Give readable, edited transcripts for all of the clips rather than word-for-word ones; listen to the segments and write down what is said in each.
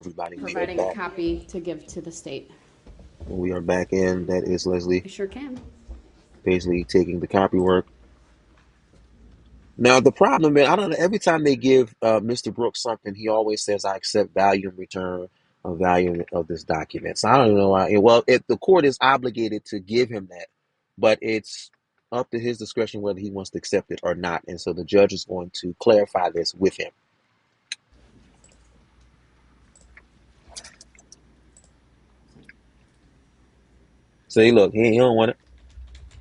Everybody, we are providing a back. copy to give to the state. We are back in. That is Leslie, I sure can. basically taking the copy work. Now the problem is, I don't know. Every time they give Mr. Brooks something, he always says, "I accept value in return of value of this document." So I don't know why. Well, the court is obligated to give him that, but it's up to his discretion whether he wants to accept it or not. And so the judge is going to clarify this with him. Say, look, he don't want it.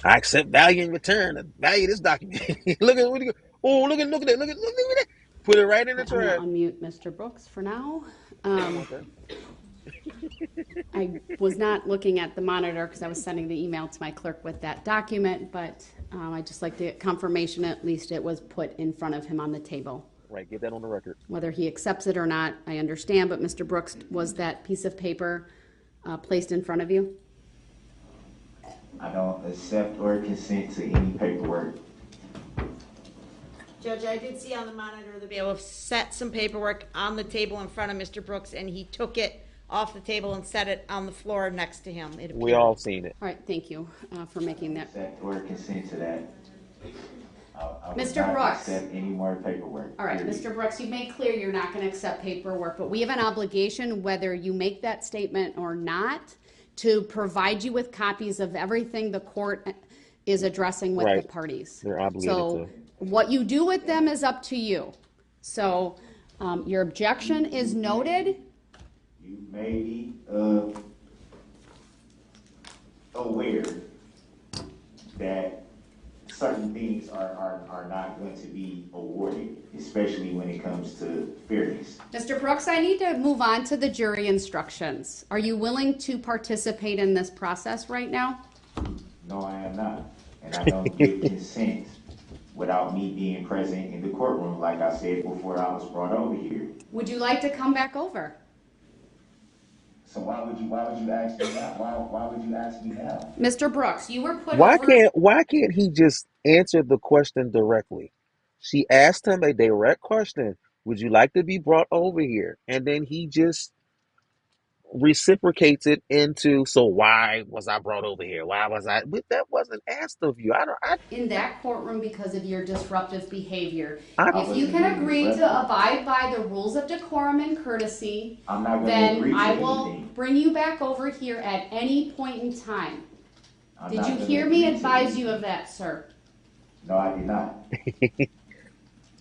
I accept value in return. The value of this document. Look at what he go. Oh, look at that. Look at that. Put it right in the I'm going to trash. unmute Mr. Brooks for now. You don't want that. I was not looking at the monitor because I was sending the email to my clerk with that document, but I'd just like to get confirmation at least it was put in front of him on the table. Right, get that on the record. Whether he accepts it or not, I understand, but Mr. Brooks, was that piece of paper placed in front of you? I don't accept or consent to any paperwork. Judge, I did see on the monitor the bailiff set some paperwork on the table in front of Mr. Brooks, and he took it off the table and set it on the floor next to him. It We appeared. all seen it. All right, thank you for making that. Accept or consent to that. I would Mr. not Brooks. accept any more paperwork. All right, period. Mr. Brooks, you've made clear you're not going to accept paperwork, but we have an obligation, whether you make that statement or not, to provide you with copies of everything the court is addressing with the Right. parties. They're obligated So to. what you do with them is up to you. So your objection is noted. You may be aware that certain things are not going to be awarded, especially when it comes to fairness. Mr. Brooks, I need to move on to the jury instructions. Are you willing to participate in this process right now? No, I am not. And I don't give consent without me being present in the courtroom, like I said before I was brought over here. Would you like to come back over? So why would you ask me now? Why would you ask me now? Mr. Brooks, you were put Why over. can't why can't he just answer the question directly? She asked him a direct question. Would you like to be brought over here? And then he just reciprocates it into, so why was I brought over here? Why was I? But that wasn't asked of you. I don't. In that courtroom because of your disruptive behavior. I I If you wasn't can being agree to disruptive. abide by the rules of decorum and courtesy, I'm not going to then agree to I will anything. bring you back over here at any point in time. I'm Did not you gonna hear agree me to advise you anything. of that, sir? No, I did not.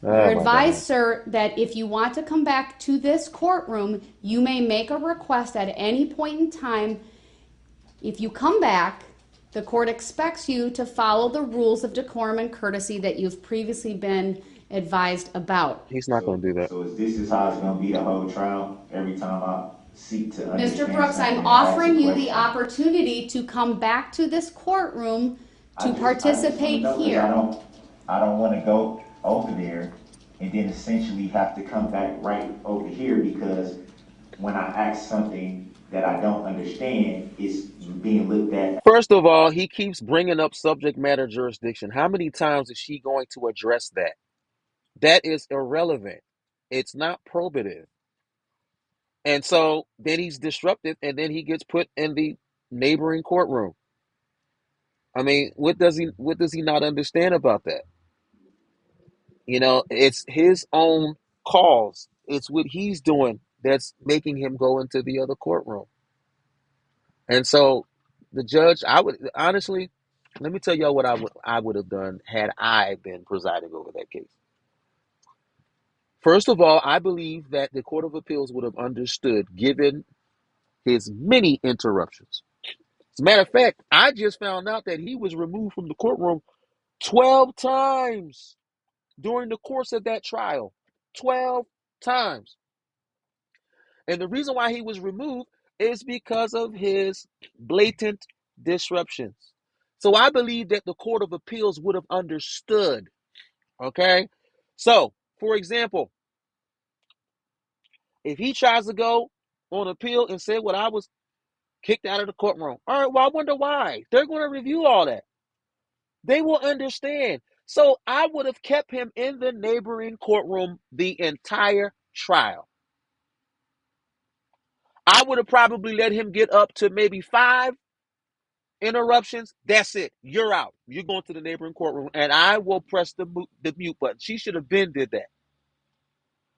You're oh my advised, God. sir, that if you want to come back to this courtroom, you may make a request at any point in time. If you come back, the court expects you to follow the rules of decorum and courtesy that you've previously been advised about. He's not going to do that. So is how it's gonna be the whole trial? Every time I seek to Mr. understand Brooks, something I'm and ask a offering you the question? opportunity to come back to this courtroom to I just participate wanna know, 'cause here. I don't wanna go over there and then essentially have to come back right over here because when I ask something that I don't understand, it's being looked at. First of all, he keeps bringing up subject matter jurisdiction. How many times is she going to address that? That is irrelevant. It's not probative. And so then he's disruptive and then he gets put in the neighboring courtroom. I mean, what does he not understand about that? It's his own cause. It's what he's doing that's making him go into the other courtroom. And so the judge, I would honestly, let me tell y'all what I would have done had I been presiding over that case. First of all, I believe that the Court of Appeals would have understood given his many interruptions. As a matter of fact, I just found out that he was removed from the courtroom 12 times during the course of that trial. 12 times. And the reason why he was removed is because of his blatant disruptions. So I believe that the Court of Appeals would have understood. Okay? So, for example, if he tries to go on appeal and say, well, I was kicked out of the courtroom. All right, well, I wonder why. They're going to review all that. They will understand. So I would have kept him in the neighboring courtroom the entire trial. I would have probably let him get up to maybe 5 interruptions. That's it. You're out. You're going to the neighboring courtroom, and I will press the mute button. She should have been did that.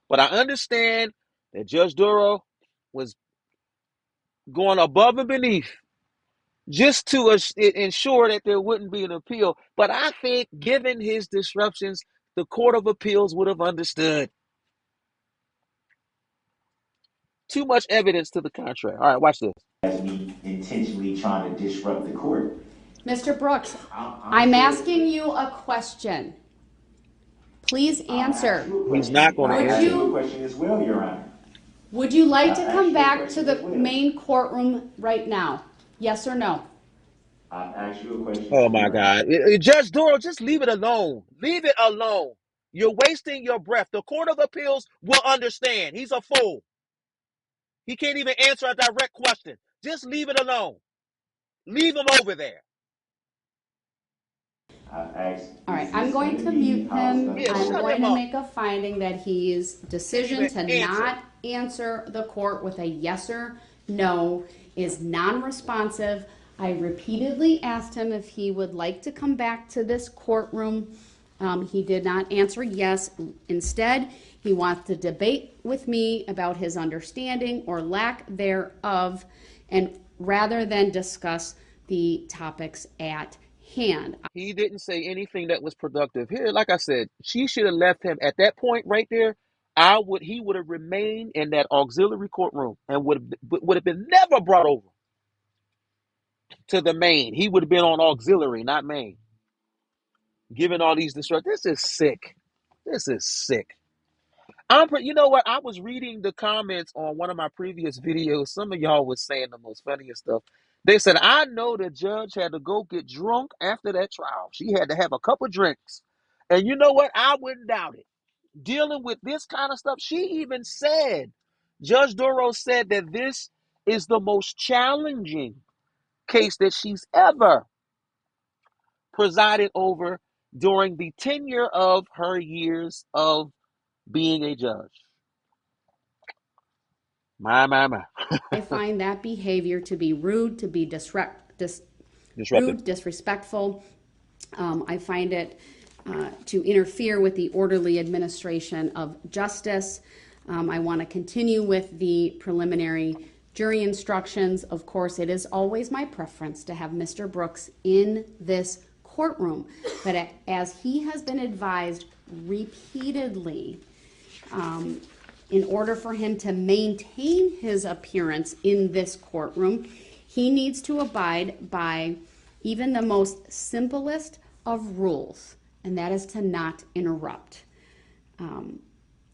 But I understand that Judge Darrell was going above and beneath just to ensure that there wouldn't be an appeal. But I think, given his disruptions, the Court of Appeals would have understood. Too much evidence to the contrary. All right, watch this. As me intentionally trying to disrupt the court. Mr. Brooks, I'm I'm sure asking you a question. Please answer. He's not going to I'll ask answer. you a question as well, Your Honor. Would you like to I'll come ask you a back to question the as well. main courtroom right now? Yes or no? I'll ask you a question. Oh as my well. God. Judge Darrell, just leave it alone. Leave it alone. You're wasting your breath. The Court of Appeals will understand. He's a fool. He can't even answer a direct question. Just leave it alone. Leave him over there. I've asked, All right, is I'm this going gonna to be mute how it's him. gonna Yeah, I'm go? shut going him to up. make a finding that his decision Can't to even answer. not answer the court with a yes or no is non-responsive. I repeatedly asked him if he would like to come back to this courtroom. He did not answer yes. Instead, he wants to debate with me about his understanding or lack thereof, and rather than discuss the topics at hand. He didn't say anything that was productive. Here, like I said, she should have left him at that point right there. He would have remained in that auxiliary courtroom and would have been never brought over to the main. He would have been on auxiliary, not main. Given all these distractions. This is sick. This is sick. You know what? I was reading the comments on one of my previous videos. Some of y'all was saying the most funniest stuff. They said, I know the judge had to go get drunk after that trial. She had to have a couple drinks. And you know what? I wouldn't doubt it. Dealing with this kind of stuff, she even said, Judge Darrell said that this is the most challenging case that she's ever presided over during the tenure of her years of being a judge. My. I find that behavior to be rude, to be Disruptive. rude, disrespectful. I find it to interfere with the orderly administration of justice. I want to continue with the preliminary jury instructions. Of course, it is always my preference to have Mr. Brooks in this courtroom, but as he has been advised repeatedly, in order for him to maintain his appearance in this courtroom, he needs to abide by even the most simplest of rules, and that is to not interrupt.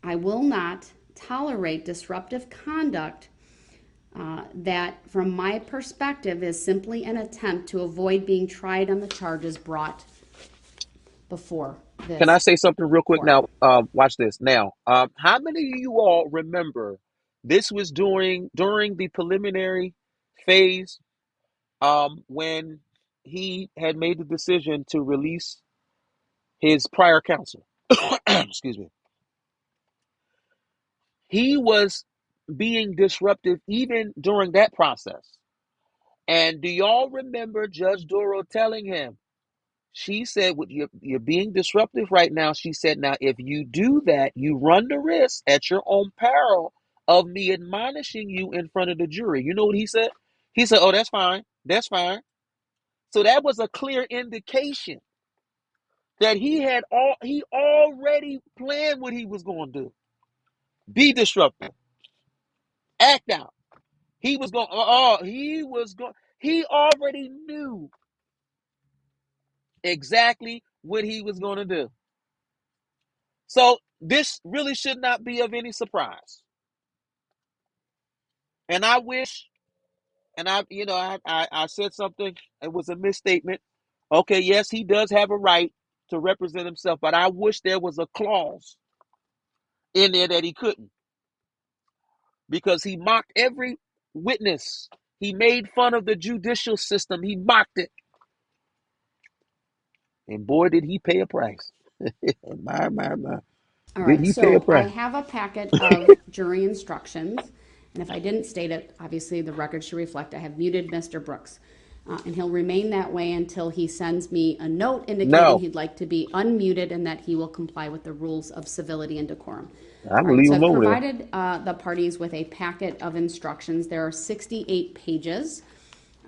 I will not tolerate disruptive conduct that, from my perspective, is simply an attempt to avoid being tried on the charges brought before this. Can I say something real quick court. now? Watch this. Now, how many of you all remember this was during the preliminary phase when he had made the decision to release his prior counsel? Excuse me. He was being disruptive even during that process. And do y'all remember Judge Darrell telling him, she said, you're being disruptive right now. She said, now, if you do that, you run the risk at your own peril of me admonishing you in front of the jury. You know what he said? He said, oh, that's fine. That's fine. So that was a clear indication that he already planned what he was going to do. Be disruptive. Act out. He was going, he already knew exactly what he was going to do. So this really should not be of any surprise. And I wish, and I said something, it was a misstatement. Okay, yes, he does have a right to represent himself, but I wish there was a clause in there that he couldn't, because he mocked every witness. He made fun of the judicial system. He mocked it. And boy, did he pay a price. my. All Did right, he pay a so I price? have a packet of jury instructions, And if I didn't state it, obviously the record should reflect I have muted Mr. Brooks. And he'll remain that way until he sends me a note indicating No, he'd like to be unmuted and that he will comply with the rules of civility and decorum. I'm All gonna right, leave so him I've over there. provided the parties with a packet of instructions. There are 68 pages.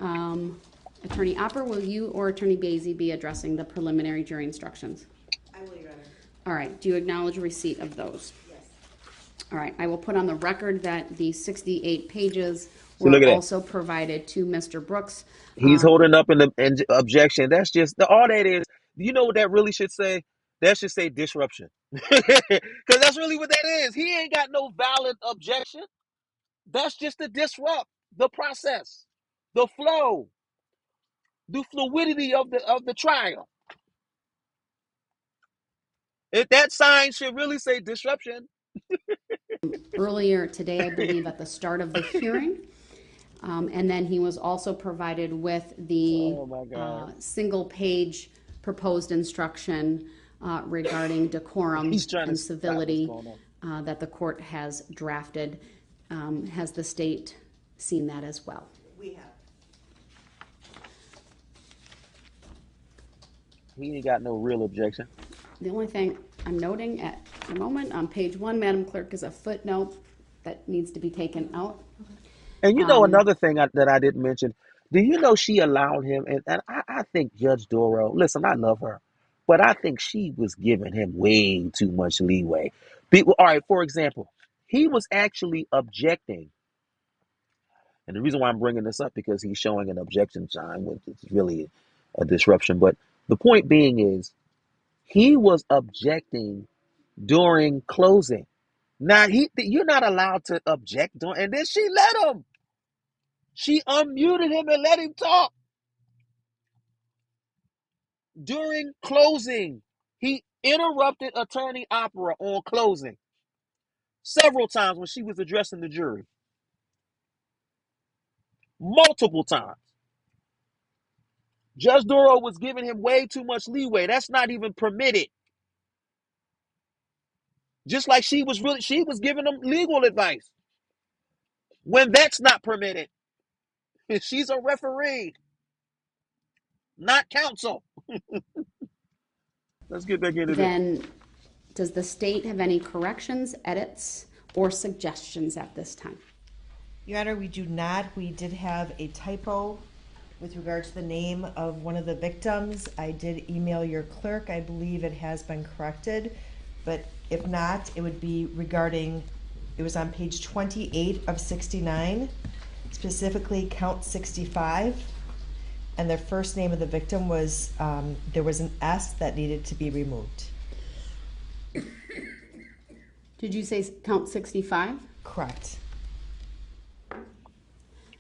Attorney Opper, will you or Attorney Basie be addressing the preliminary jury instructions? I will, Your Honor. All right, do you acknowledge receipt of those? Yes. All right, I will put on the record that the 68 pages So look were at that. also provided to Mr. Brooks. He's holding up an objection. That's just all that is. You know what that really should say? That should say disruption, because that's really what that is. He ain't got no valid objection. That's just to disrupt the process, the flow, the fluidity of the trial. If that sign should really say disruption. Earlier today, I believe, at the start of the hearing. And then he was also provided with the Oh my God. single-page proposed instruction regarding decorum He's trying to and stop what's civility going that the court has drafted. Has the state seen that as well? We have. He ain't got no real objection. The only thing I'm noting at the moment on page 1, Madam Clerk, is a footnote that needs to be taken out. And you know another thing that I didn't mention. Do you know she allowed him? And I think Judge Darrell. Listen, I love her, but I think she was giving him way too much leeway. People, all right. For example, he was actually objecting, and the reason why I'm bringing this up because he's showing an objection sign, which is really a disruption. But the point being is, he was objecting during closing. Now you're not allowed to object during, and then she let him. She unmuted him and let him talk during closing. He interrupted Attorney Opera on closing several times when she was addressing the jury. Multiple times. Judge Darrell was giving him way too much leeway. That's not even permitted. Just like she was giving him legal advice when that's not permitted. She's a referee, not counsel. Let's get back into this. Then, does the state have any corrections, edits, or suggestions at this time? Your Honor, we do not. We did have a typo with regard to the name of one of the victims. I did email your clerk. I believe it has been corrected. But if not, it would be regarding, it was on page 28 of 69, specifically count 65. And the first name of the victim was, there was an S that needed to be removed. Did you say count 65? Correct.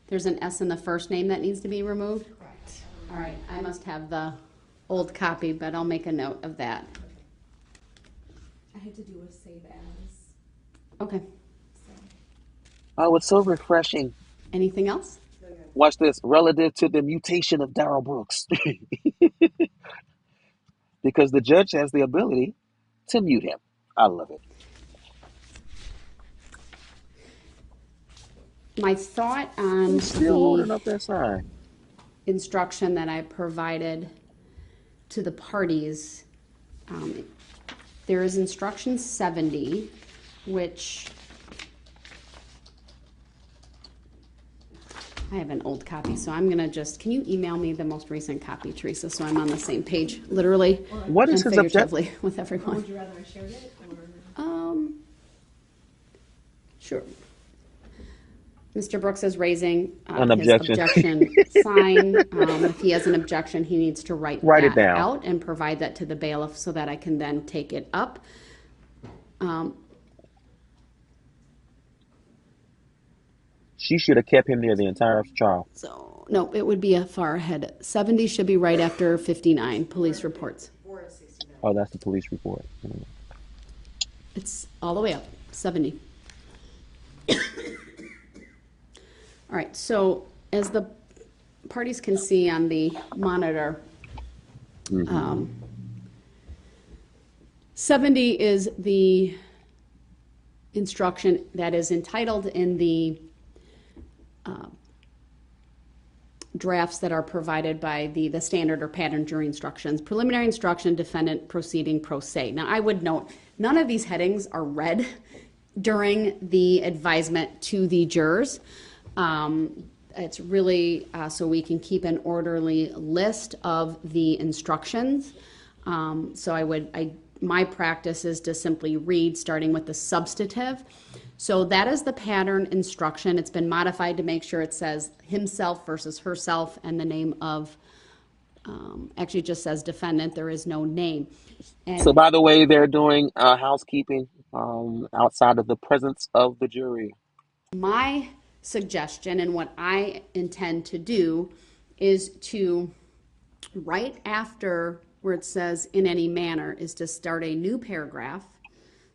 There's an S in the first name that needs to be removed? Correct. All right, I must have the old copy, but I'll make a note of that. I had to do a save as. Okay. Oh, it's so refreshing. Anything else? Watch this. Relative to the mutation of Darrell Brooks. Because the judge has the ability to mute him. I love it. My thought on He's still holding the up that sign. instruction that I provided to the parties, there is instruction 70, which I have an old copy, so I'm gonna can you email me the most recent copy, Teresa, so I'm on the same page, literally What is and his objection? figuratively with everyone. Would you rather I shared it or? Sure. Mr. Brooks is raising An his objection. objection sign. If he has an objection, he needs to write it that down. out and provide that to the bailiff so that I can then take it up. She should have kept him there the entire trial. So, no, it would be a far ahead. 70 should be right after 59, police reports. Oh, that's the police report. It's all the way up, 70. All right, so as the parties can see on the monitor, 70 is the instruction that is entitled in the drafts that are provided by the standard or pattern jury instructions. Preliminary instruction, defendant proceeding pro se. Now, I would note, none of these headings are read during the advisement to the jurors. It's really so we can keep an orderly list of the instructions. My practice is to simply read, starting with the substantive. So that is the pattern instruction. It's been modified to make sure it says himself versus herself, and the name of, actually it just says defendant, there is no name. And So, by the way, they're doing housekeeping outside of the presence of the jury. my suggestion and what I intend to do is to, right after where it says in any manner, is to start a new paragraph.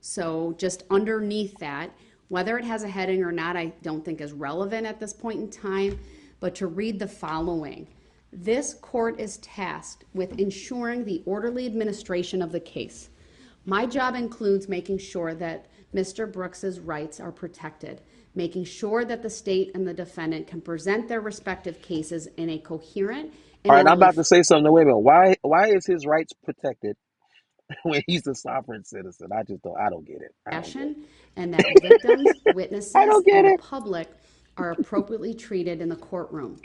So just underneath that, whether it has a heading or not, I don't think is relevant at this point in time, but to read the following. This court is tasked with ensuring the orderly administration of the case. My job includes making sure that Mr. Brooks's rights are protected, making sure that the state and the defendant can present their respective cases in a coherent and All right, I'm orderly about to say something. Wait a minute. Why is his rights protected when he's a sovereign citizen? I don't get it. I don't get it. fashion, and that victims, I witnesses, don't get and the it. public are appropriately treated in the courtroom.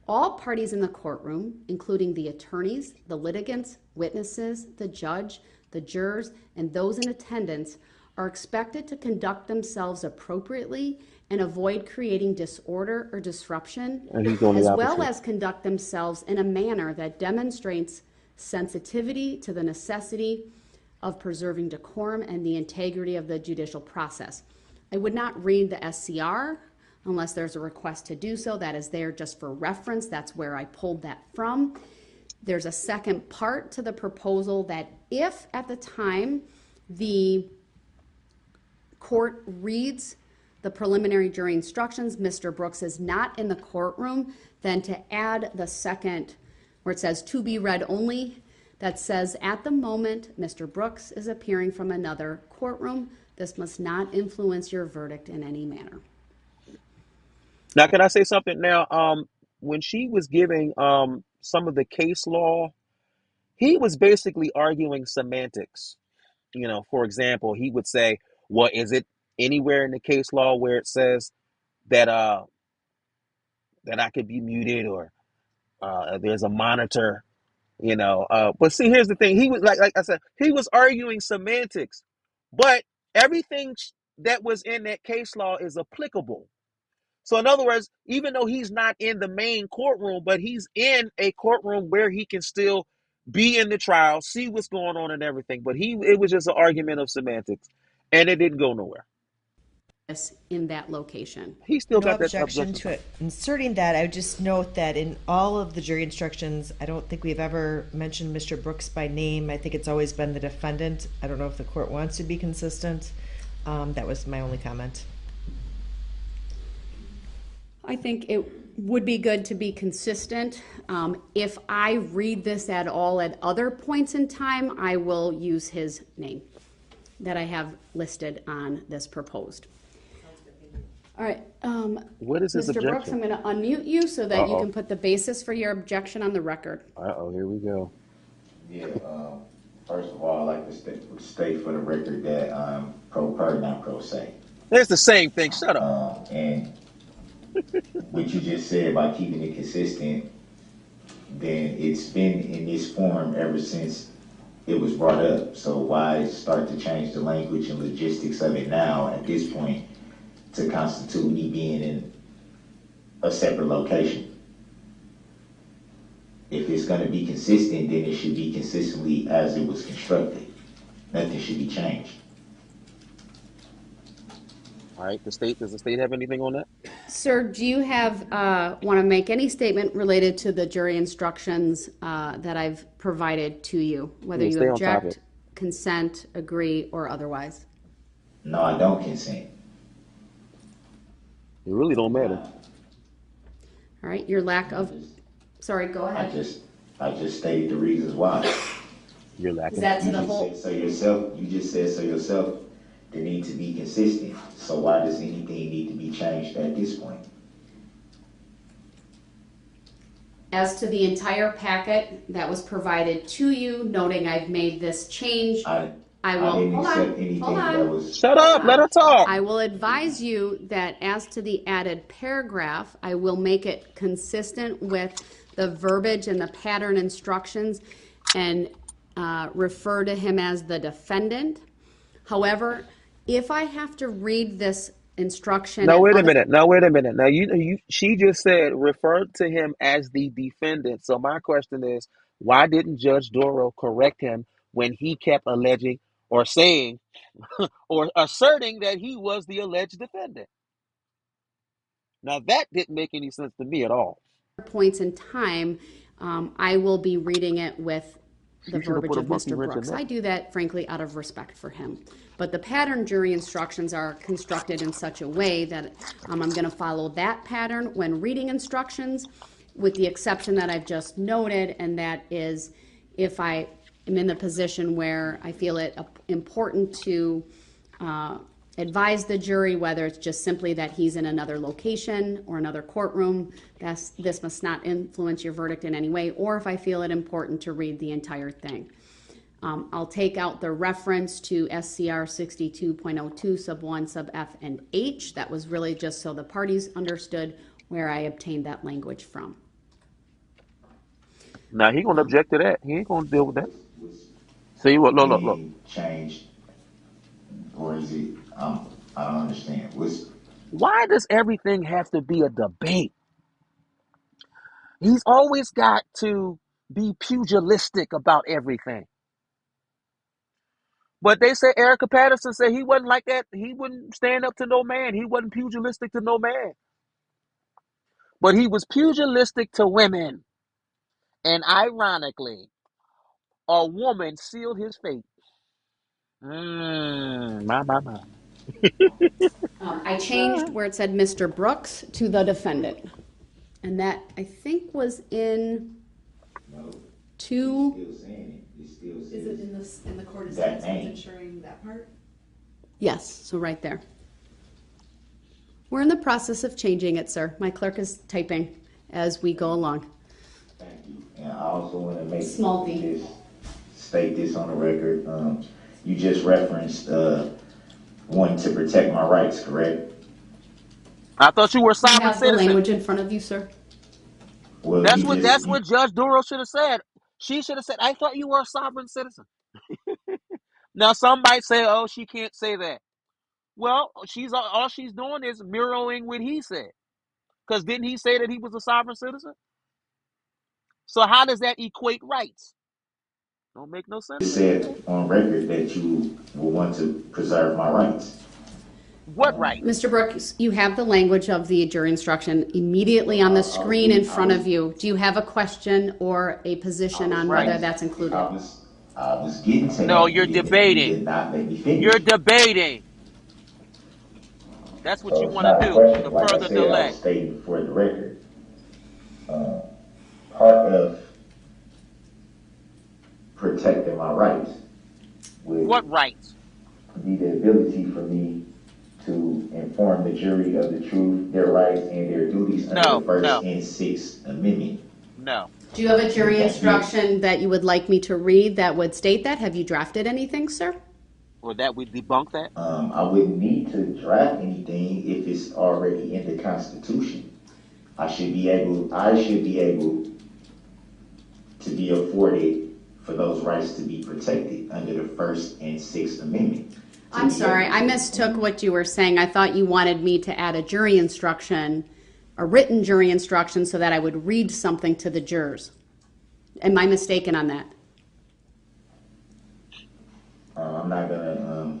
All parties in the courtroom, including the attorneys, the litigants, witnesses, the judge, the jurors, and those in attendance, are expected to conduct themselves appropriately and avoid creating disorder or disruption, And he's doing the as well opposite. as conduct themselves in a manner that demonstrates sensitivity to the necessity of preserving decorum and the integrity of the judicial process. I would not read the SCR unless there's a request to do so. That is there just for reference. That's where I pulled that from. There's a second part to the proposal that if at the time the court reads the preliminary jury instructions, Mr. Brooks is not in the courtroom, then to add the second where it says to be read only, that says at the moment Mr. Brooks is appearing from another courtroom, this must not influence your verdict in any manner. Now, can I say something now? When she was giving some of the case law, he was basically arguing semantics. For example, he would say, well, is it anywhere in the case law where it says that that I could be muted, or there's a monitor, but see, here's the thing. He was like I said, he was arguing semantics, but everything that was in that case law is applicable. So in other words, even though he's not in the main courtroom, but he's in a courtroom where he can still be in the trial, see what's going on and everything. But it was just an argument of semantics, and it didn't go nowhere. In that location. He still No got that objection objection. to it. Inserting that, I would just note that in all of the jury instructions, I don't think we've ever mentioned Mr. Brooks by name. I think it's always been the defendant. I don't know if the court wants to be consistent. That was my only comment. I think it would be good to be consistent. If I read this at all at other points in time, I will use his name that I have listed on this proposed. All right. What is his Mr. Brooks, objection? I'm going to unmute you so that you Uh-oh. can put the basis for your objection on the record. Here we go. Yeah, first of all, I'd like to state for the record that I'm pro per, not pro se. It's the same thing. Shut up. And what you just said about keeping it consistent, then it's been in this form ever since it was brought up. So why start to change the language and logistics of it now at this point to constitute me being in a separate location? If it's going to be consistent, then it should be consistently as it was constructed. Nothing should be changed. All right. Does the state have anything on that? Sir, do you have want to make any statement related to the jury instructions that I've provided to you, whether Yeah, you stay on topic. object, consent, agree, or otherwise? No, I don't consent. It really don't matter. All right, your lack of, sorry, go I ahead. just stated the reasons why. You're Is lacking. that to You the just whole? said so yourself. You just said so yourself. They need to be consistent. So why does anything need to be changed at this point? As to the entire packet that was provided to you, noting I've made this change, I will, didn't hold accept on, anything hold that on. was. Shut up. Let her talk. I will advise you that as to the added paragraph, I will make it consistent with the verbiage and the pattern instructions and refer to him as the defendant. However, if I have to read this instruction No, and wait a other, minute. No, wait a minute. Now, she just said refer to him as the defendant. So my question is, why didn't Judge Darrell correct him when he kept alleging or saying or asserting that he was the alleged defendant? Now, that didn't make any sense to me at all. points in time, I will be reading it with the She should have verbiage put a of monkey Mr. wrench in Brooks. that. I do that, frankly, out of respect for him. But the pattern jury instructions are constructed in such a way that I'm going to follow that pattern when reading instructions, with the exception that I've just noted, and that is if I am in the position where I feel it important to advise the jury, whether it's just simply that he's in another location or another courtroom, this must not influence your verdict in any way, or if I feel it important to read the entire thing. I'll take out the reference to SCR 62.02 sub 1 sub F and H. That was really just so the parties understood where I obtained that language from. Now, he going to object to that. He ain't going to deal with that. Was See, look. being changed, or is it? I don't understand. Why does everything have to be a debate? He's always got to be pugilistic about everything. But they say Erica Patterson said he wasn't like that. He wouldn't stand up to no man. He wasn't pugilistic to no man. But he was pugilistic to women. And ironically, a woman sealed his fate. My. I changed where it said Mr. Brooks to the defendant. And that, I think, was in No, two. still saying it. It still says. Is it in the court of That citizens name. ensuring that part? Yes, so right there. We're in the process of changing it, sir. My clerk is typing as we go along. Thank you. And I also want to make Small d. state this on the record. You just referenced wanting to protect my rights, correct? I thought you were a Do you sovereign have the citizen. language in front of you, sir? Well, That's what Judge Darrell should have said. She should have said, I thought you were a sovereign citizen. Now, some might say, oh, she can't say that. Well, all she's doing is mirroring what he said. Because didn't he say that he was a sovereign citizen? So how does that equate rights? Don't make no sense to me. said on record that you will want to preserve my rights. What rights? Mr. Brooks, you have the language of the jury instruction immediately on the screen in front of you. Do you have a question or a position on whether that's included? I was getting to No, that. you're You debating. did not let me finish. You're debating. That's what So you it's want to not a do question. to Like I further said, I delay. was stating for the record. Part of protecting my rights would What rights? be the ability for me to inform the jury of the truth, their rights, and their duties under the First and Sixth Amendment. No. Do you have a jury instruction that you would like me to read that would state that? Have you drafted anything, sir? Or that we debunk that? I wouldn't need to draft anything if it's already in the Constitution. I should be able to be afforded for those rights to be protected under the First and Sixth Amendment. I'm sorry, I mistook what you were saying. I thought you wanted me to add a jury instruction, a written jury instruction, so that I would read something to the jurors. Am I mistaken on that? I'm not gonna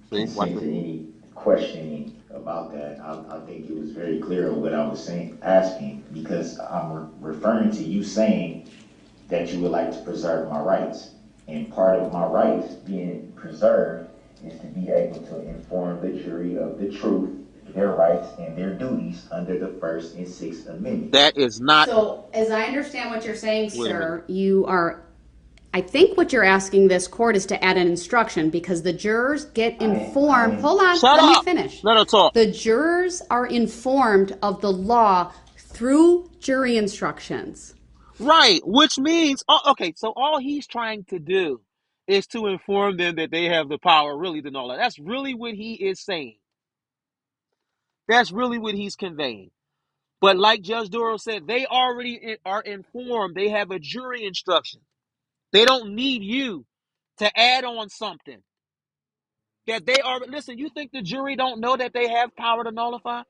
consent to any questioning about that. I think it was very clear what I was asking, because I'm referring to you saying that you would like to preserve my rights. And part of my rights being preserved is to be able to inform the jury of the truth, their rights, and their duties under the First and Sixth Amendment. That is not. So, as I understand what you're saying, sir, you are, I think what you're asking this court is to add an instruction because the jurors get informed. Hold on, Shut let up. me finish. Let her talk. The jurors are informed of the law through jury instructions. Right, which means, okay, so all he's trying to do is to inform them that they have the power really to know that. That's really what he is saying. That's really what he's conveying. But like Judge Darrell said, they already are informed. They have a jury instruction. They don't need you to add on something that they are. Listen, you think the jury don't know that they have power to nullify?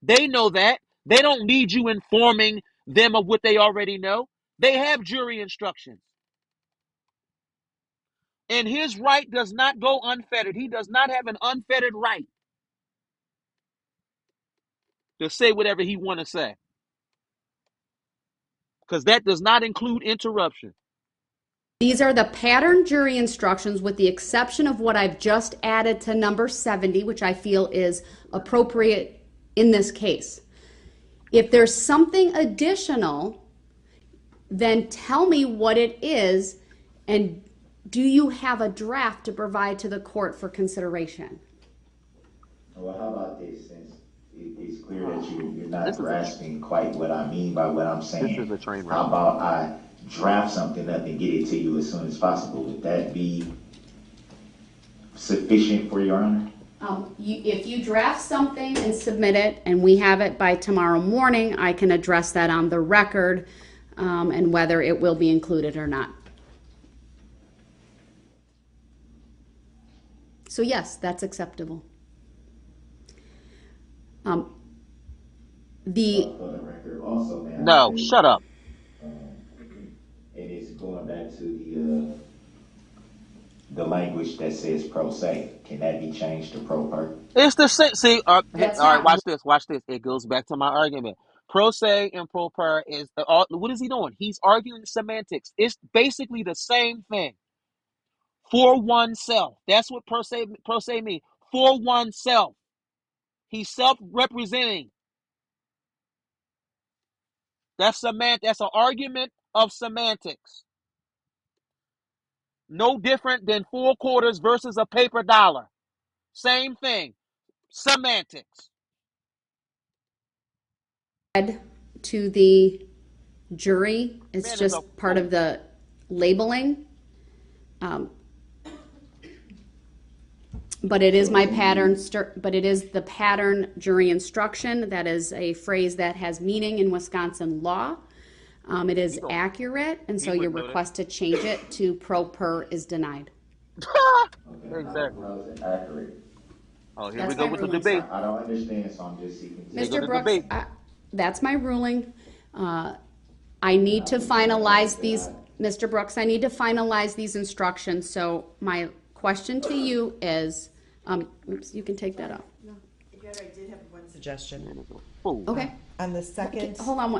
They know that. They don't need you informing them of what they already know. They have jury instructions. And his right does not go unfettered. He does not have an unfettered right to say whatever he want to say. Because that does not include interruption. These are the pattern jury instructions with the exception of what I've just added to number 70, which I feel is appropriate in this case. If there's something additional, then tell me what it is, and do you have a draft to provide to the court for consideration? Well, how about this, since it's clear that you're not grasping quite what I mean by what I'm saying. This is a train wreck. How about I draft something up and get it to you as soon as possible? Would that be sufficient for your honor? If you draft something and submit it, and we have it by tomorrow morning, I can address that on the record, and whether it will be included or not. So yes, that's acceptable. For the record, also, man. No, shut up. And it's going back to the language that says pro se. Can that be changed to pro per? It's the same. See, all That's right, not- watch this. Watch this. It goes back to my argument. Pro se and pro per is what is he doing? He's arguing semantics. It's basically the same thing. For oneself. That's what pro se means. For oneself. He's self-representing. That's an argument of semantics. No different than 4 quarters versus a paper dollar. Same thing. Semantics. To the jury, it's Man, just part of the labeling. But it is my pattern, but it is the pattern jury instruction. That is a phrase that has meaning in Wisconsin law. It is accurate, and so your request to change it to pro per is denied. Exactly. How is it accurate? Oh, here That's we go my with the ruling, debate. I don't understand, so I'm just seeking. Mr. the Brooks, debate. that's my ruling. I need to finalize these, Mr. Brooks, I need to finalize these instructions. So my question to you is, oops, you can take that off. I did have one suggestion. Ooh. Okay. On the second. Hold on,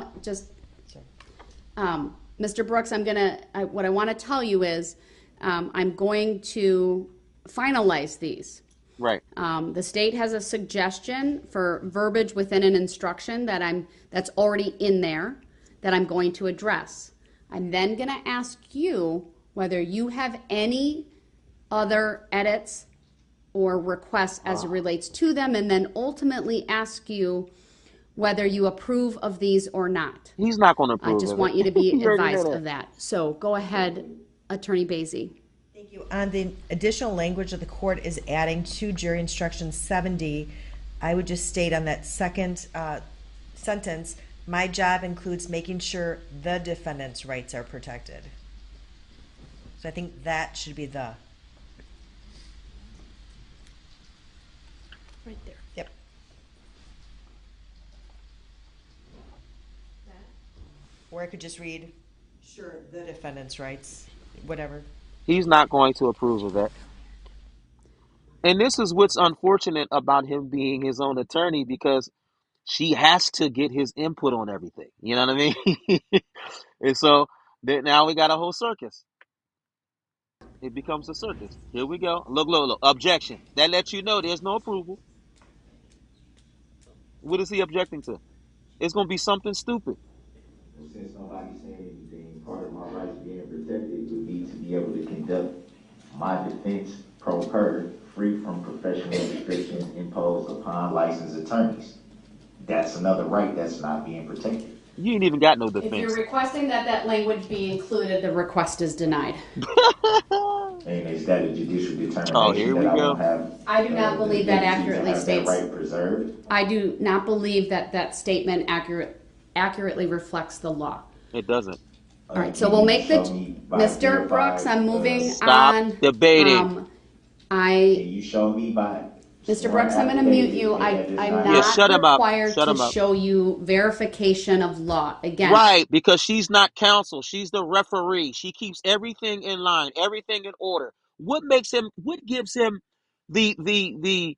Mr. Brooks, what I want to tell you is, I'm going to finalize these. Right. The state has a suggestion for verbiage within an instruction that's already in there that I'm going to address. I'm then going to ask you whether you have any other edits or requests as it relates to them, and then ultimately ask you whether you approve of these or not. He's not going to I approve just of want it. you to be You already know advised that. of that. So go ahead, Attorney Basie. Thank you. On the additional language that the court is adding to jury instruction 70, I would just state on that second sentence, my job includes making sure the defendant's rights are protected. So I think that should be the. Right there. Yep. Or I could just read, sure, the defendant's rights, whatever. He's not going to approve of that. And this is what's unfortunate about him being his own attorney, because she has to get his input on everything. You know what I mean? And so now we got a whole circus. It becomes a circus. Here we go. Look. Objection. That lets you know there's no approval. What is he objecting to? It's going to be something stupid. Since nobody's saying anything, part of my rights being protected would be to be able to conduct my defense pro per, free from professional restrictions imposed upon licensed attorneys. that's another right that's not being protected. You ain't even got no If you're defense. requesting that that language be included, the request is denied. And is that a judicial Oh, determination here that we I won't go. have I do not the believe that ability to accurately have that states. right preserved? I do not believe that that statement accurately reflects the law. It doesn't. All right, so Can we'll you make show the, me by Mr. Brooks, verified, I'm moving Stop on. debating. can I, you show me by Mr. sworn Brooks, I'm gonna mute affidavit you. that does I'm not Yeah, not have? shut him up. required Shut to him up. show you verification of law. Again, Right, because she's not counsel. She's the referee. She keeps everything in line, everything in order. What gives him the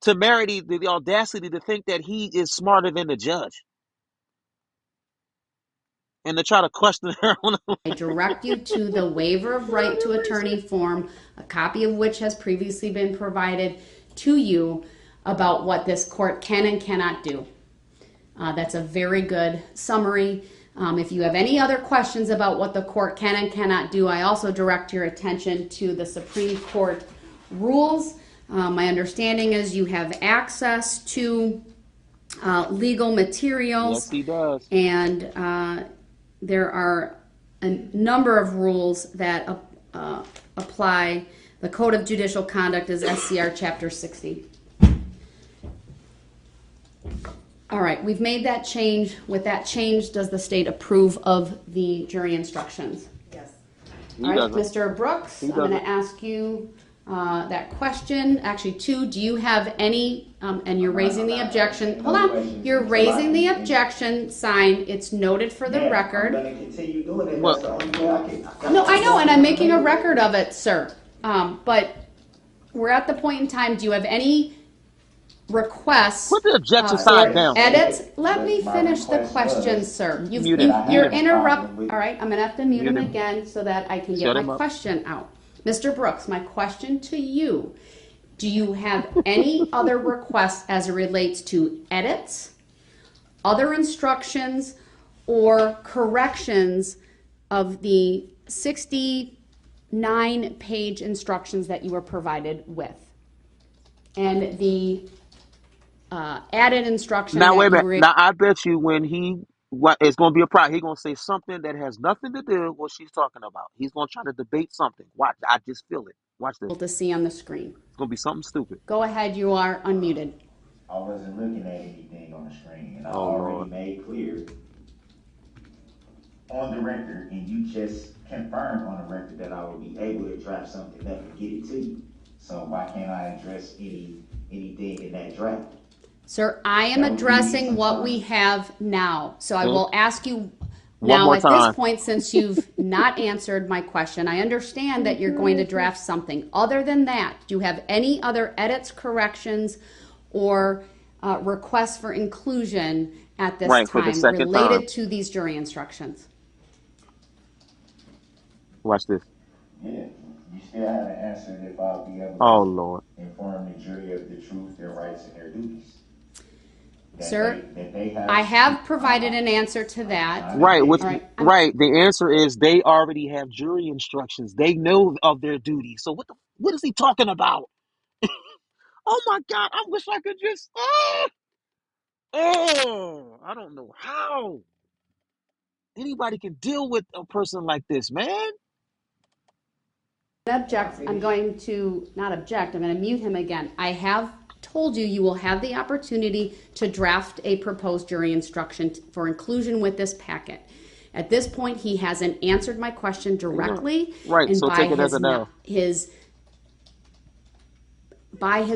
temerity, the audacity to think that he is smarter than the judge and to try to question her on I direct you to the waiver of right to attorney form, a copy of which has previously been provided to you about what this court can and cannot do. That's a very good summary. If you have any other questions about what the court can and cannot do, I also direct your attention to the Supreme Court rules. My understanding is you have access to legal Yes, materials, he does. and there are a number of rules that apply. The Code of Judicial Conduct is SCR Chapter 60. All right, we've made that change. With that change, does the state approve of the jury instructions? Yes. He All right, doesn't. Mr. Brooks, He I'm going doesn't. to ask you that question. Actually, two, do you have any, and you're raising the objection. Hold on. You're raising the objection sign. It's noted for the I'm record. gonna continue doing it. Well, That's the only way I can. No, I know, and I'm making a record of it, sir. But we're at the point in time, do you have any requests put the objection sign for down. edits? Let me My finish the request question, was sir. Mute him. You're Mute him. interrupt. All right, I'm gonna have to mute Mute him him. again so that I can get Shut my him up. question out. Mr. Brooks, my question to you: do you have any other requests as it relates to edits, other instructions, or corrections of the 69-page instructions that you were provided with? And the added instruction Now that wait a you minute. were Now I bet you when it's going to be a problem. He's going to say something that has nothing to do with what she's talking about. He's going to try to debate something. Watch. I just feel it. Watch this. able to see on the screen. It's going to be something stupid. Go ahead, you are unmuted. I wasn't looking at anything on the screen, and I Oh already Lord. made clear on the record, and you just confirmed on the record that I will be able to draft something up and get it to you. So why can't I address anything in that draft? Sir, I am That would be addressing what some we time. have now. So I Okay. will ask you One now more at this time. point, since you've not answered my question, I understand that you're going to draft something. Other than that, do you have any other edits, corrections, or requests for inclusion at this Right, for the time second time. related to these jury instructions? Watch this. Yeah, you still haven't answered if I'll be able Oh to Lord. inform the jury of the truth, their rights, and their duties. Sir, That they have. I have provided an answer to that. Right. Which All right. right. The answer is they already have jury instructions. They know of their duty. So what is he talking about? Oh my God. I wish I could just. I don't know how anybody can deal with a person like this, man. I'm going to not object. I'm going to mute him again. I have told you you will have the opportunity to draft a proposed jury instruction for inclusion with this packet. At this point, he hasn't answered my question directly, Right. and So by take it as a no. his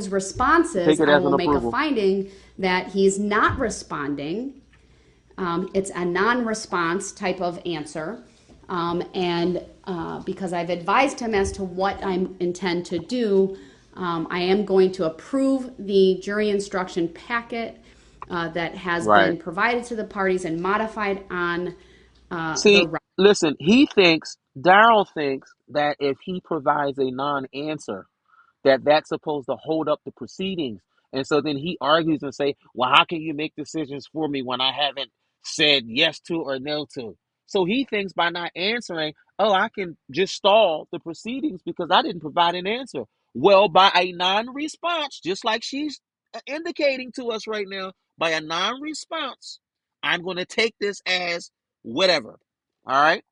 responses, Take it I as will an make a approval. finding that he's not responding. It's a non-response type of answer. And because I've advised him as to what I intend to do, I am going to approve the jury instruction packet that has Right. been provided to the parties and modified on See, the. listen, Darrell thinks that if he provides a non-answer, that's supposed to hold up the proceedings. And so then he argues and say, well, how can you make decisions for me when I haven't said yes to or no to? So he thinks by not answering, oh, I can just stall the proceedings because I didn't provide an answer. Well, by a non-response, just like she's indicating to us right now by a non-response, I'm going to take this as whatever. All right,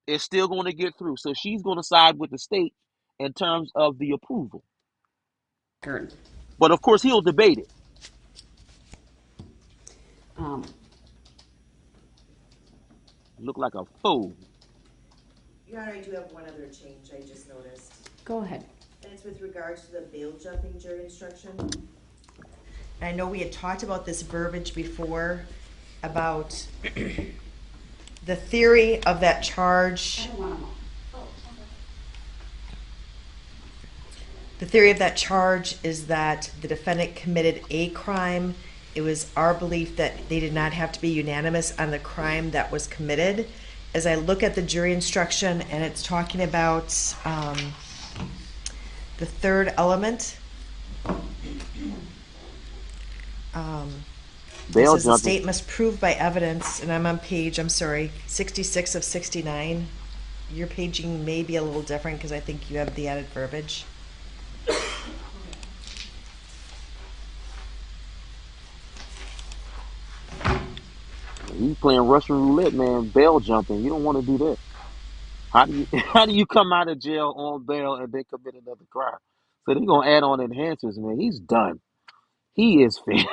it's still going to get through. So she's going to side with the state in terms of the approval. Record. But of course, he'll debate it. Look like a fool. Your Honor, I do have one other change I just noticed. Go ahead. And it's with regards to the bail jumping jury instruction. I know we had talked about this verbiage before, about the theory of that charge. The theory of that charge is that the defendant committed a crime. It was our belief that they did not have to be unanimous on the crime that was committed. As I look at the jury instruction, and it's talking about the third element. It Bail says the jumping. state must prove by evidence, and I'm on page, 66 of 69. Your paging may be a little different because I think you have the added verbiage. He's playing Russian roulette, man. Bail jumping. You don't want to do that. How do you come out of jail on bail and then commit another crime? So they're gonna add on enhancers, man. He's done. He is finished.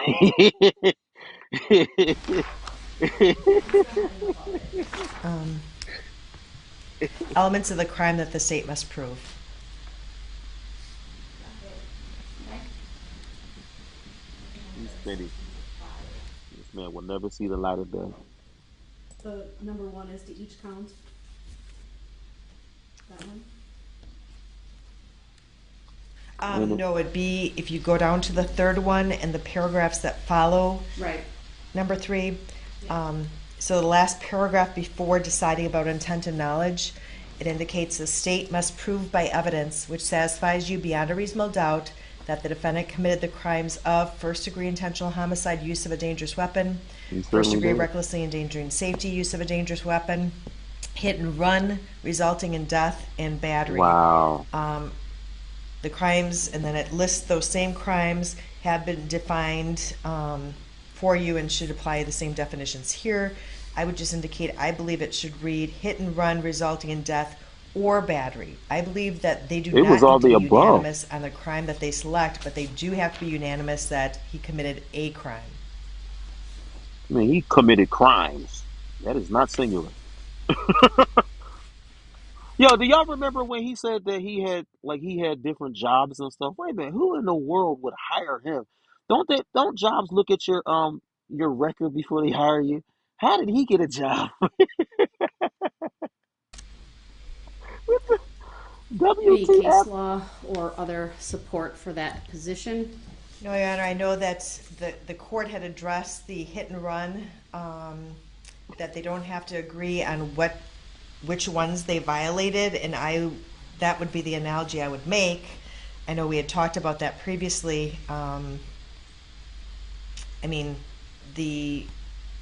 Elements of the crime that the state must prove. He's finished. This man will never see the light of day. The number one is to each count. That one? No, it'd be if you go down to the third one and the paragraphs that follow. Right. Number 3. So the last paragraph before deciding about intent and knowledge, it indicates the state must prove by evidence which satisfies you beyond a reasonable doubt that the defendant committed the crimes of first-degree intentional homicide, use of a dangerous weapon, first-degree recklessly endangering safety, use of a dangerous weapon, hit and run resulting in death, and battery. Wow. The crimes, and then it lists those same crimes have been defined for you and should apply the same definitions here. I would just indicate I believe it should read hit and run resulting in death or battery. I believe that they do It not was all need to the be above. unanimous on the crime that they select, but they do have to be unanimous that he committed a crime. I mean, he committed crimes. That is not singular. Yo, do y'all remember when he said that he had different jobs and stuff? Wait a minute, who in the world would hire him? Don't jobs look at your record before they hire you? How did he get a job? Any case WTF? law or other support for that position? No, Your Honor, I know that the court had addressed the hit and run, that they don't have to agree on which ones they violated, and that would be the analogy I would make. I know we had talked about that previously. I mean,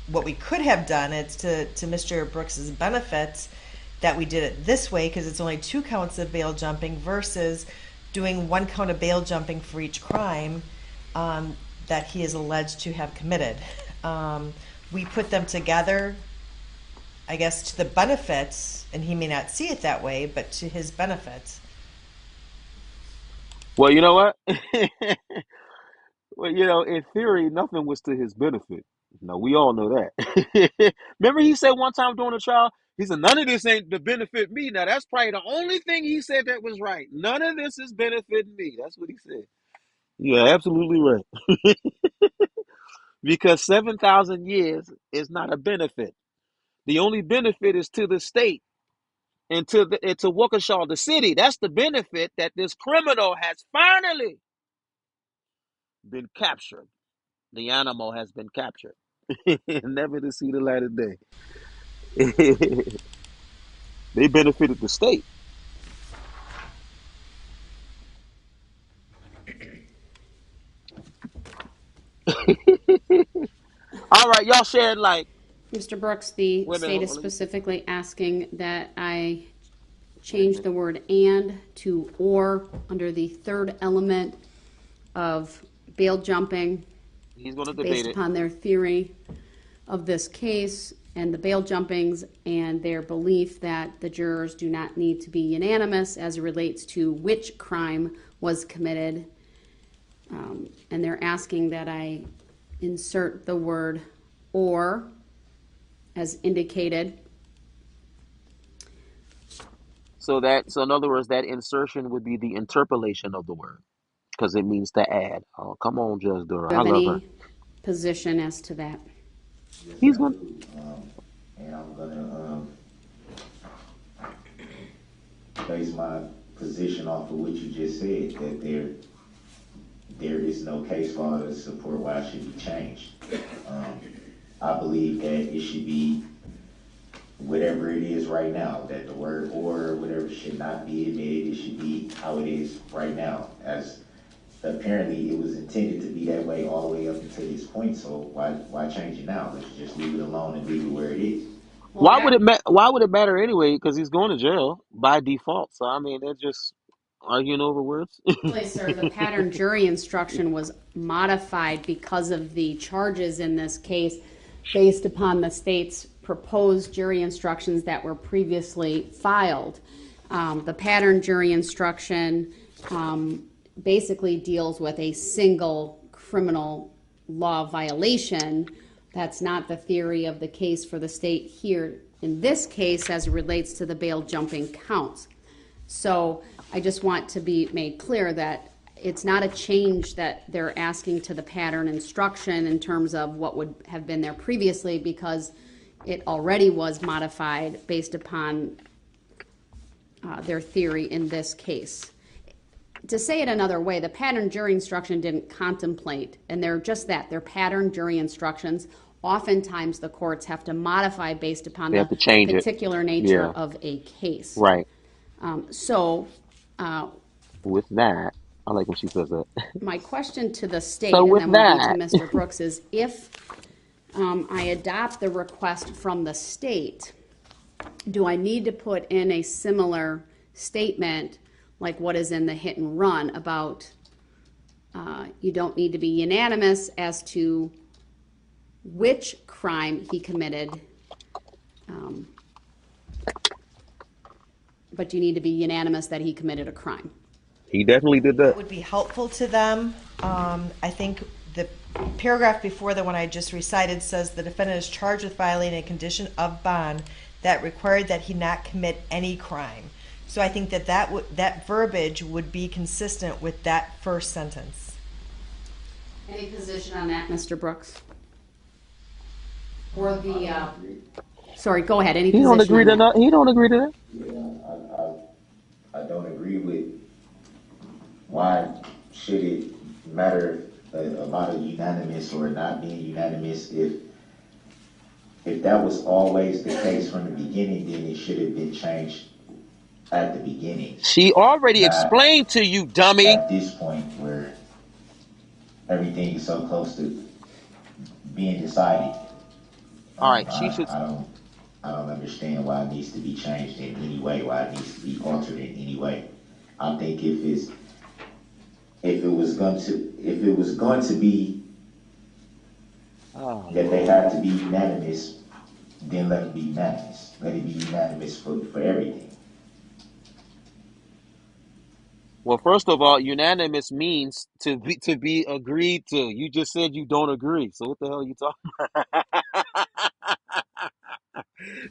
what we could have done is to Mr. Brooks's benefit that we did it this way because it's only 2 counts of bail jumping versus doing 1 count of bail jumping for each crime that he is alleged to have committed. We put them together, I guess, to the benefits, and he may not see it that way, but to his benefit. Well, you know what? Well, in theory, nothing was to his benefit. No, we all know that. Remember, he said one time during the trial, he said, "None of this ain't to benefit me." Now, that's probably the only thing he said that was right. None of this is benefiting me. That's what he said. Yeah, absolutely right. Because 7,000 years is not a benefit. The only benefit is to the state and to Waukesha, the city. That's the benefit that this criminal has finally been captured. The animal has been captured, never to see the light of day. They benefited the state. All right, y'all shared like Mr. Brooks, the wait a minute. state Hold is on, let me see. specifically asking that I Wait a change minute. the word and to or under the third element of bail jumping He's going to debate based it. upon their theory of this case and the bail jumpings and their belief that the jurors do not need to be unanimous as it relates to which crime was committed. And they're asking that I insert the word or as indicated. So in other words, that insertion would be the interpolation of the word because it means to add. Oh, come on, Judge Darrell. Do you I have love her. any position as to that? Yes, He's I going. do. And I'm gonna base my position off of what you just said, that there is no case law to support why it should be changed. I believe that it should be whatever it is right now, that the word or whatever should not be admitted. It should be how it is right now, as apparently it was intended to be that way all the way up until this point. So why change it now? Let's just leave it alone and leave it where it is. Why would it Why would it matter anyway? Because he's going to jail by default. So I mean, they're just arguing over words. Actually, sir, the pattern jury instruction was modified because of the charges in this case based upon the state's proposed jury instructions that were previously filed. The pattern jury instruction basically deals with a single criminal law violation. That's not the theory of the case for the state here in this case as it relates to the bail jumping counts. So I just want to be made clear that it's not a change that they're asking to the pattern instruction in terms of what would have been there previously, because it already was modified based upon their theory in this case. To say it another way, the pattern jury instruction didn't contemplate, and they're just that, they're pattern jury instructions. Oftentimes the courts have to modify based upon They have the to change it. particular nature Yeah. of a case. Right. So With that, I like when she says that. my question to the state, So and with then we'll be to that, Mr. Brooks, is if I adopt the request from the state, do I need to put in a similar statement like what is in the hit and run about you don't need to be unanimous as to which crime he committed, but you need to be unanimous that he committed a crime? he definitely did That that. would be helpful to them. I think the paragraph before the one I just recited says the defendant is charged with violating a condition of bond that required that he not commit any crime. So I think that verbiage would be consistent with that first sentence. Any position on that, Mr. Brooks? Or the, sorry, go ahead, any He position don't agree on to that? that. He don't agree to that. Yeah, I don't agree with why should it matter about a unanimous or not being unanimous. If that was always the case from the beginning, then it should have been changed at the beginning. She already Not explained to you, dummy. at this point where everything is so close to being decided. All right, she should. I don't understand why it needs to be changed in any way, why it needs to be altered in any way. I think if it was going to be Oh, that they have to be unanimous, then let it be unanimous. Let it be unanimous for everything. well, first of all, unanimous means to be agreed to. You just said you don't agree. So what the hell are you talking about?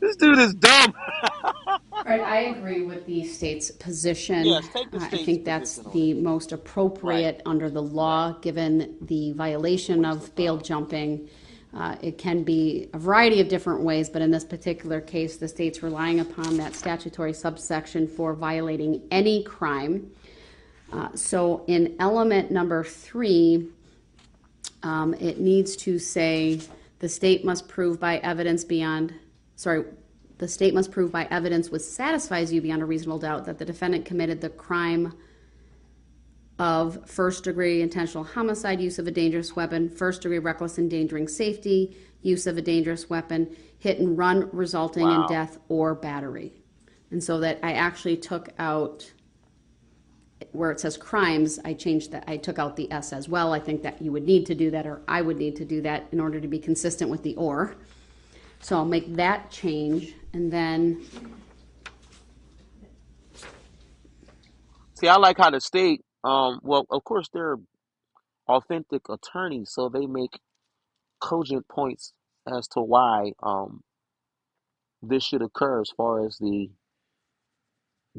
This dude is dumb. Right, I agree with the state's position. Yes, take the I state's think that's position on it. the most appropriate under the law, given the violation of bail jumping. It can be a variety of different ways, but in this particular case, the state's relying upon that statutory subsection for violating any crime. So in element number 3, it needs to say the state must prove by evidence the state must prove by evidence which satisfies you beyond a reasonable doubt that the defendant committed the crime of first-degree intentional homicide, use of a dangerous weapon, first-degree reckless endangering safety, use of a dangerous weapon, hit and run resulting in death, or battery. And so that I actually took out where it says crimes, I changed that. I took out the S as well. I think that you would need to do that, or I would need to do that in order to be consistent with the or. So I'll make that change, and then See, I like how the state, well, of course, they're authentic attorneys, so they make cogent points as to why this should occur as far as the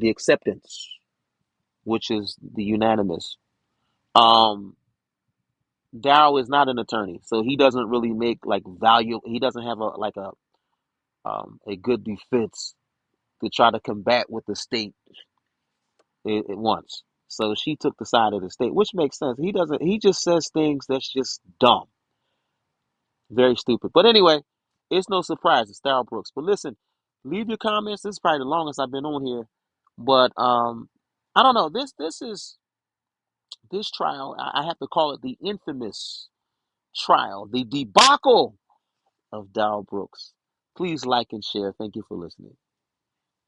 acceptance, which is the unanimous. Um, Darrell is not an attorney, so he doesn't really make like value. He doesn't have a good defense to try to combat what the state it wants. So she took the side of the state, which makes sense. He doesn't. He just says things that's just dumb, very stupid. But anyway, it's no surprise. It's Darrell Brooks. But listen, leave your comments. This is probably the longest I've been on here, but I don't know. This trial. I have to call it the infamous trial, the debacle of Darrell Brooks. Please like and share. Thank you for listening.